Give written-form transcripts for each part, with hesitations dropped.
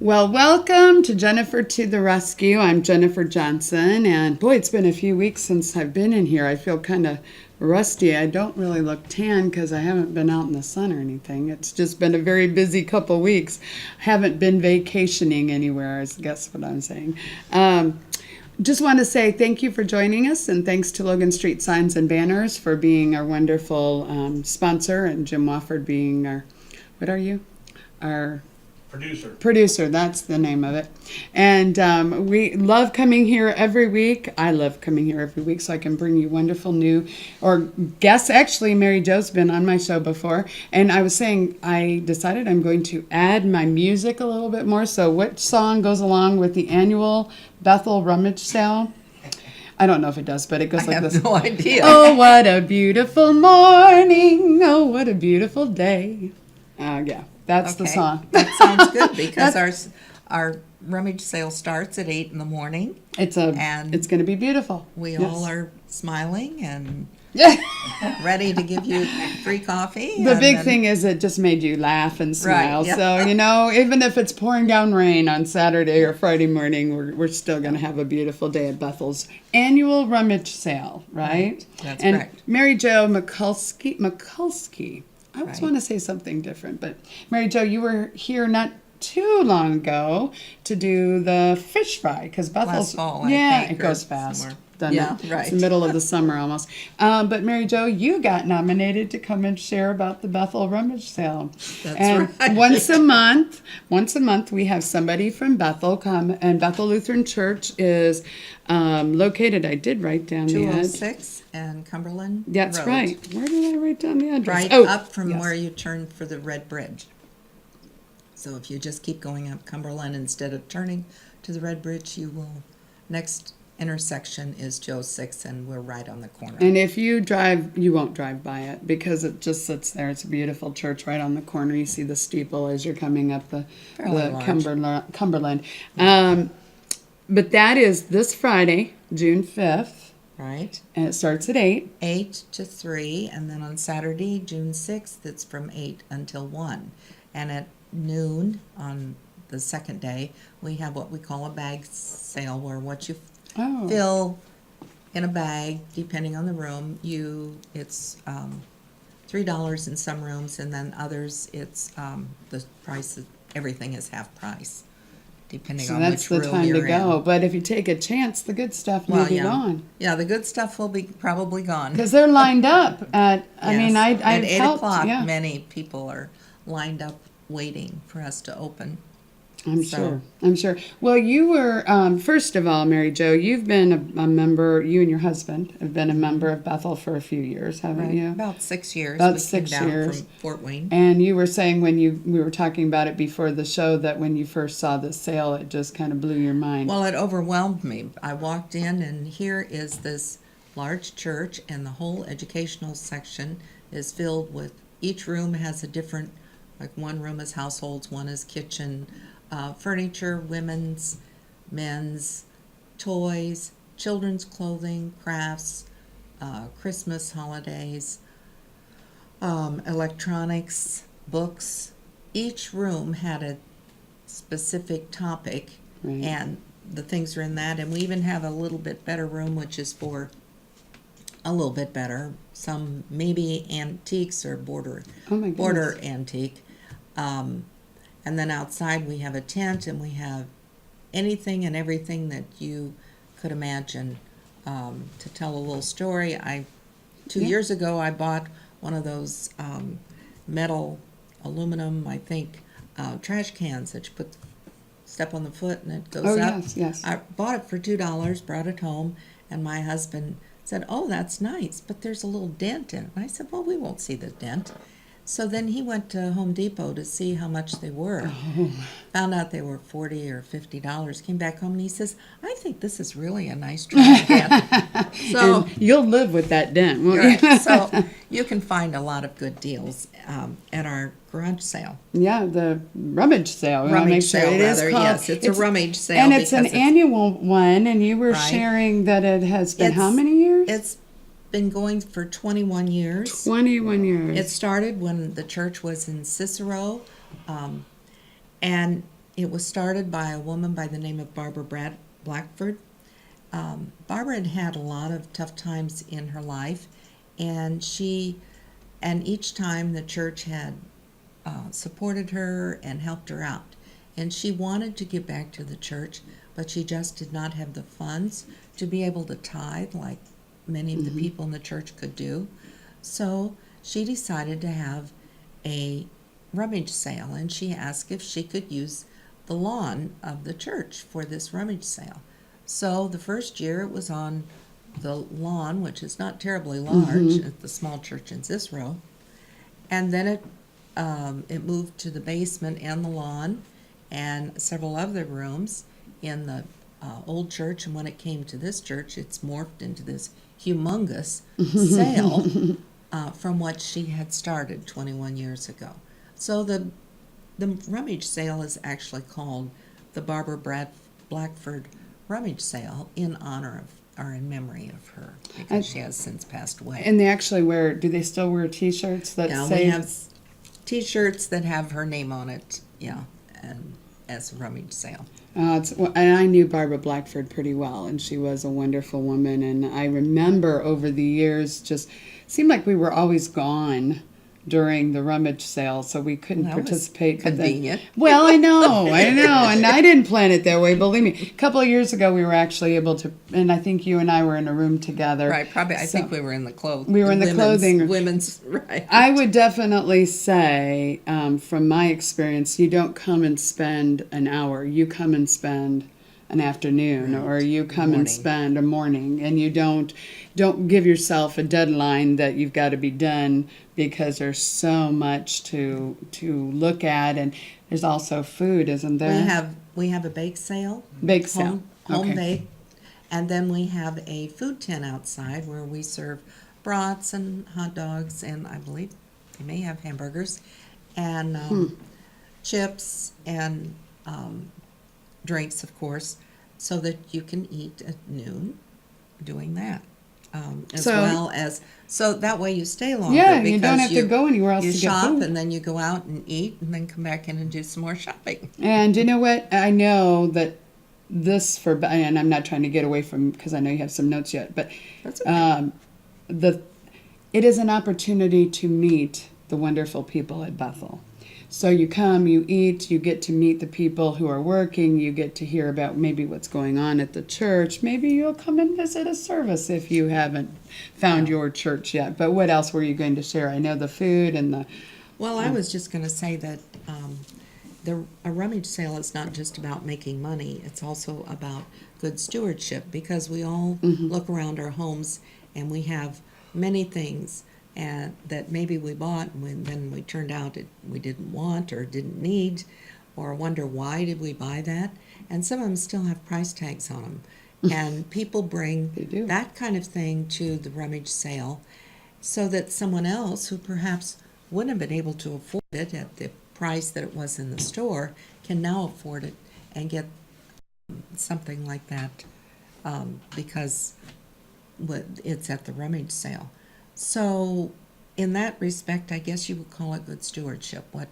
Well, welcome to Jennifer to the Rescue. I'm Jennifer Johnson, and boy, it's been a few weeks since I've been in here. I feel kind of rusty. I don't really look tan because I haven't been out in the sun or anything. It's just been a very busy couple weeks. I haven't been vacationing anywhere, I guess what I'm saying. Just want to say thank you for joining us, and thanks to Logan Street Signs and Banners for being our wonderful sponsor, and Jim Wofford being our, what are you? Our Producer, that's the name of it. And we love coming here every week. I love coming here every week so I can bring you wonderful new or guests. Actually, Mary Jo's been on my show before. And I was saying I decided I'm going to add my music a little bit more. So what song goes along with the annual Bethel rummage sale? I don't know if it does, but it goes like this. I have no idea. Oh, what a beautiful morning. Oh, what a beautiful day. Yeah. That's the song. That sounds good because our rummage sale starts at 8 in the morning. It's going to be beautiful. We all are smiling and ready to give you free coffee. The big thing is it just made you laugh and smile. Right, yeah. So, even if it's pouring down rain on Saturday or Friday morning, we're still going to have a beautiful day at Bethel's annual rummage sale, right? That's and correct. Mary Jo Mikluski. I always want to say something different, but Mary Jo, you were here not too long ago to do the fish fry because Bethel's last fall. It goes fast. Right. It's the middle of the summer almost. But Mary Jo, you got nominated to come and share about the Bethel rummage sale. That's right. Once a month, we have somebody from Bethel come, and Bethel Lutheran Church is located. I did write down the address. 206 and Cumberland That's Road. right. Where did I write down the address? Right up from where you turn for the Red Bridge. So if you just keep going up Cumberland instead of turning to the Red Bridge, you will. Next intersection is Joe 6, and we're right on the corner. And if you drive, you won't drive by it because it just sits there. It's a beautiful church right on the corner. You see the steeple as you're coming up the Cumberland. But that is this Friday, June 5th. Right. And it starts at 8. 8 to 3, and then on Saturday, June 6th, it's from 8 until 1. And at noon on the second day, we have what we call a bag sale, where what you fill in a bag, depending on the room, it's $3 in some rooms, and then others, it's the price of everything is half price, depending on which room you're in. So that's the time to go. But if you take a chance, the good stuff may be gone. Yeah, the good stuff will be probably gone. Because they're lined up at, at 8 o'clock, many people are lined up waiting for us to open. I'm sure. Well, you were, first of all, Mary Jo, you've been a member, you and your husband have been a member of Bethel for a few years, haven't you? About 6 years. About 6 years. From Fort Wayne. And you were saying we were talking about it before the show, that when you first saw the sale, it just kind of blew your mind. Well, it overwhelmed me. I walked in, and here is this large church, and the whole educational section is filled with, each room has a different, like one room is households, one is kitchen, furniture, women's, men's, toys, children's clothing, crafts, Christmas holidays, electronics, books. Each room had a specific topic, and the things are in that. And we even have a little bit better room, which is for a little bit better. Some maybe antiques or border antique. And then outside we have a tent, and we have anything and everything that you could imagine to tell a little story. 2 years ago I bought one of those metal, aluminum, I think, trash cans that you step on the foot and it goes up. Yes. I bought it for $2, brought it home, and my husband said, "Oh, that's nice, but there's a little dent in it." And I said, "Well, we won't see the dent." So then he went to Home Depot to see how much they were. Found out they were $40 or $50. Came back home and he says, "I think this is really a nice trash can." So and you'll live with that dent, won't you? So you can find a lot of good deals at our garage sale. Yeah, the rummage sale. Rummage sale, rather. Yes, it's a rummage sale. And it's an annual one, and you were sharing that it has been how many years? It's been going for 21 years. 21 years. It started when the church was in Cicero, and It was started by a woman by the name of Barbara Blackford. Barbara had had a lot of tough times in her life, and each time the church had supported her and helped her out. And she wanted to give back to the church, but she just did not have the funds to be able to tithe like many of the people in the church could do. So she decided to have a rummage sale, and she asked if she could use the lawn of the church for this rummage sale. So the first year it was on the lawn, which is not terribly large at the small church in Cicero. And then it moved to the basement and the lawn and several other rooms in the old church. And when it came to this church, it's morphed into this humongous sale from what she had started 21 years ago. So the rummage sale is actually called the Barbara Blackford Rummage Sale in honor of, or in memory of her, because she has since passed away. And they actually do they still wear T-shirts that say? We have T-shirts that have her name on it, and as a rummage sale. And I knew Barbara Blackford pretty well, and she was a wonderful woman. And I remember over the years, just seemed like we were always gone during the rummage sale, so we couldn't participate. Convenient. Well, I know, and I didn't plan it that way. Believe me, a couple of years ago, we were actually able to, and I think you and I were in a room together. Right, probably. I think we were in the clothing. We were in the clothing. Women's, right. I would definitely say, from my experience, you don't come and spend an hour. You come and spend an afternoon, right, or you come and spend a morning, and you don't give yourself a deadline that you've got to be done, because there's so much to look at, and there's also food, isn't there? We have a bake sale. Bake sale. Home bake. And then we have a food tent outside where we serve brats and hot dogs, and I believe they may have hamburgers, and chips, and drinks, of course, so that you can eat at noon doing that. So that way you stay longer. Yeah, you don't have to go anywhere else to get shop, food. and then you go out and eat, and then come back in and do some more shopping. And you know what? I know that and I'm not trying to get away from, because I know you have some notes yet, but That's okay. It is an opportunity to meet the wonderful people at Bethel. So you come, you eat, you get to meet the people who are working, you get to hear about maybe what's going on at the church. Maybe you'll come and visit a service if you haven't found your church yet. But what else were you going to share? I know the food and the... Well, I was just going to say that a rummage sale is not just about making money. It's also about good stewardship, because we all look around our homes and we have many things and that maybe we bought and then we turned out we didn't want or didn't need, or wonder why did we buy that. And some of them still have price tags on them. And people bring that kind of thing to the rummage sale so that someone else who perhaps wouldn't have been able to afford it at the price that it was in the store can now afford it and get something like that because it's at the rummage sale. So in that respect, I guess you would call it good stewardship. What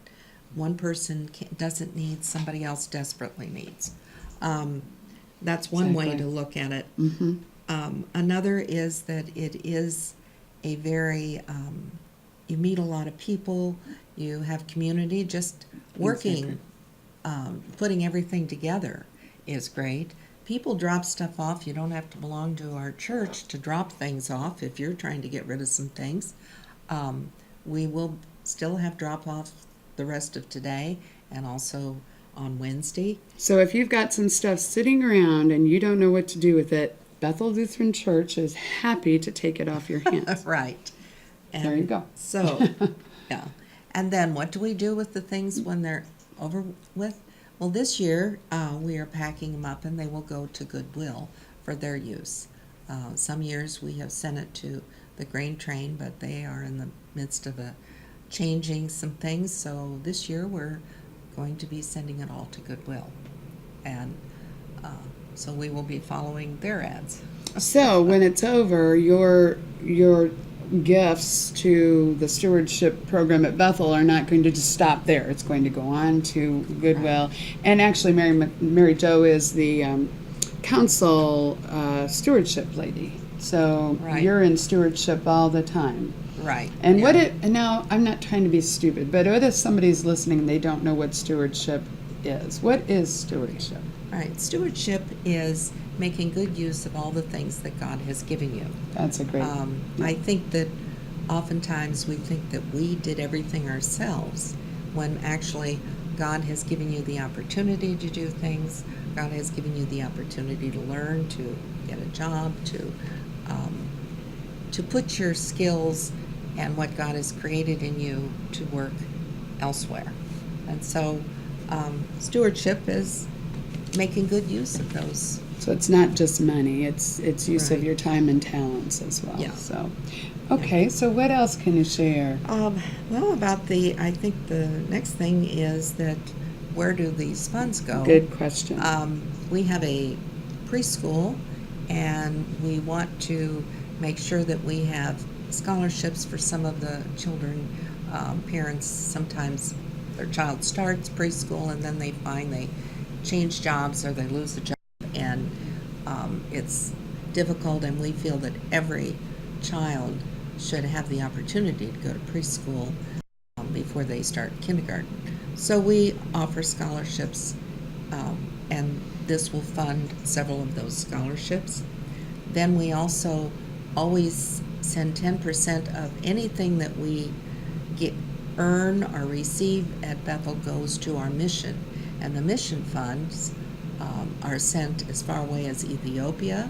one person doesn't need, somebody else desperately needs. That's one way to look at it. Another is that it is a very, you meet a lot of people, you have community, just working, putting everything together is great. People drop stuff off. You don't have to belong to our church to drop things off if you're trying to get rid of some things. We will still have drop-off the rest of today and also on Wednesday. So if you've got some stuff sitting around and you don't know what to do with it, Bethel Lutheran Church is happy to take it off your hands. Right. And there you go. So, yeah. And then what do we do with the things when they're over with? Well, this year we are packing them up and they will go to Goodwill for their use. Some years we have sent it to the grain train, but they are in the midst of changing some things. So this year we're going to be sending it all to Goodwill. And so we will be following their ads. So when it's over, gifts to the stewardship program at Bethel are not going to just stop there. It's going to go on to Goodwill. And actually, Mary Jo is the council stewardship lady. So Right. you're in stewardship all the time. Right. And yeah. and now I'm not trying to be stupid, but what if somebody's listening and they don't know what stewardship is? What is stewardship? Right. Stewardship is making good use of all the things that God has given you. That's a great. I think that oftentimes we think that we did everything ourselves when actually God has given you the opportunity to do things. God has given you the opportunity to learn, to get a job, to put your skills and what God has created in you to work elsewhere. And so stewardship is making good use of those. So it's not just money; it's use of Right. your time and talents as well. Yeah. So, okay. So what else can you share? Well, I think the next thing is that where do these funds go? Good question. We have a preschool, and we want to make sure that we have scholarships for some of the children. Parents, sometimes their child starts preschool and then they find they change jobs or they lose the job, and it's difficult, and we feel that every child should have the opportunity to go to preschool before they start kindergarten. So we offer scholarships, and this will fund several of those scholarships. Then we also always send 10% of anything that we earn or receive at Bethel goes to our mission. And the mission funds are sent as far away as Ethiopia.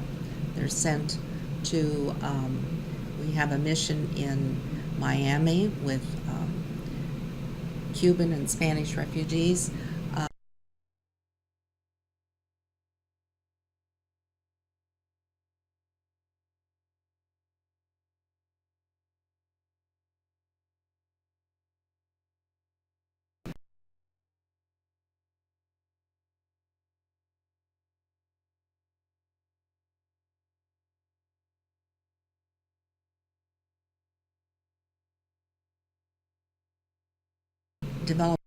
They're sent to, we have a mission in Miami with Cuban and Spanish refugees. Develop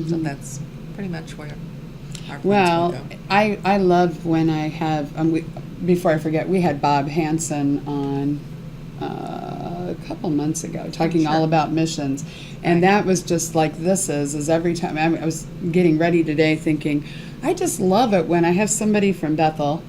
So that's pretty much where our funds will Well, go. I love when I have, before I forget, we had Bob Hansen on a couple months ago talking Sure. all about missions. And Right. that was just like this is every time. I was getting ready today thinking, I just love it when I have somebody from Bethel,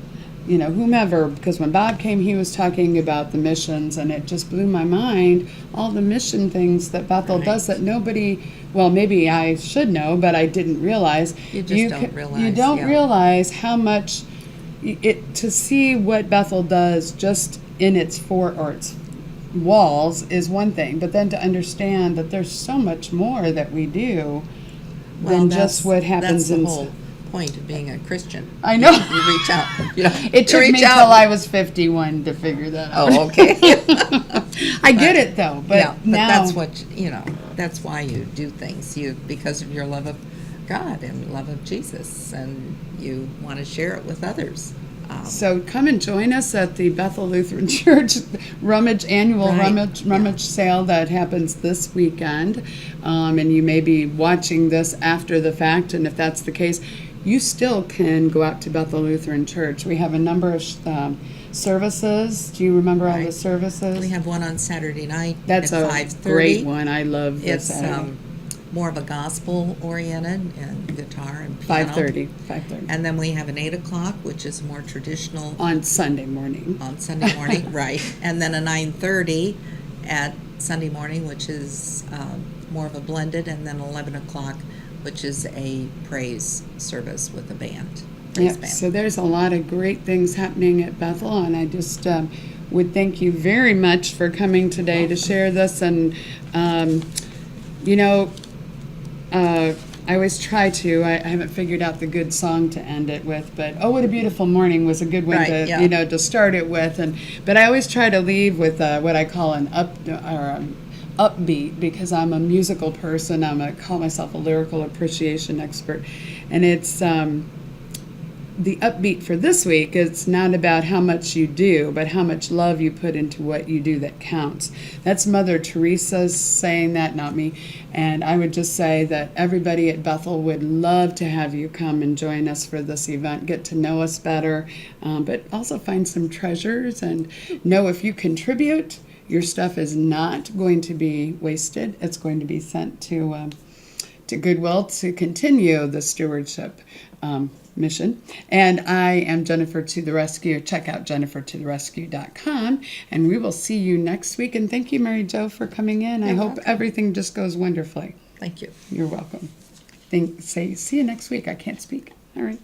whomever, because when Bob came, he was talking about the missions, and it just blew my mind, all the mission things that Bethel does Right. that nobody, well, maybe I should know, but I didn't realize. You just don't realize, You don't yeah. realize how much to see what Bethel does just in its its walls is one thing, but then to understand that there's so much more that we do than just what happens that's in. the whole point of being a Christian. I know. You reach out. It took you me reach till out. I was 51 to figure that out. Oh, okay. I get it though, but Yeah, but now that's what, that's why you do things. Because of your love of God and love of Jesus, and you want to share it with others. So come and join us at the Bethel Lutheran Church annual Right, rummage sale that happens this weekend. And you may be watching this after the fact, and if that's the case, you still can go out to Bethel Lutheran Church. We have a number of services. Do you remember all the Right. services? We have one on Saturday night That's at a 5:30. great one. I love this It's more of a gospel oriented, and guitar and piano. 5:30. And then we have an 8 o'clock, which is more traditional On Sunday morning. on Sunday morning, right? And then a 9:30 at Sunday morning, which is more of a blended, and then 11 o'clock, which is a praise service with a band. Praise Yep, band. so there's a lot of great things happening at Bethel, and I just would thank you very much for coming today to share this. And, I always try to, I haven't figured out the good song to end it with, but Oh, What a Beautiful Morning was a good one Right, to, yeah. to start it with. But I always try to leave with what I call an upbeat, because I'm a musical person. I call myself a lyrical appreciation expert. And it's, the upbeat for this week, it's not about how much you do, but how much love you put into what you do that counts. That's Mother Teresa's saying that, not me. And I would just say that everybody at Bethel would love to have you come and join us for this event, get to know us better, but also find some treasures and know if you contribute, your stuff is not going to be wasted. It's going to be sent to Goodwill to continue the stewardship mission. And I am Jennifer to the Rescue. Check out jennifertotherescue.com, and we will see you next week. And thank you, Mary Jo, for coming in. I hope everything just goes wonderfully. Thank you. You're welcome. See you next week. I can't speak. All right.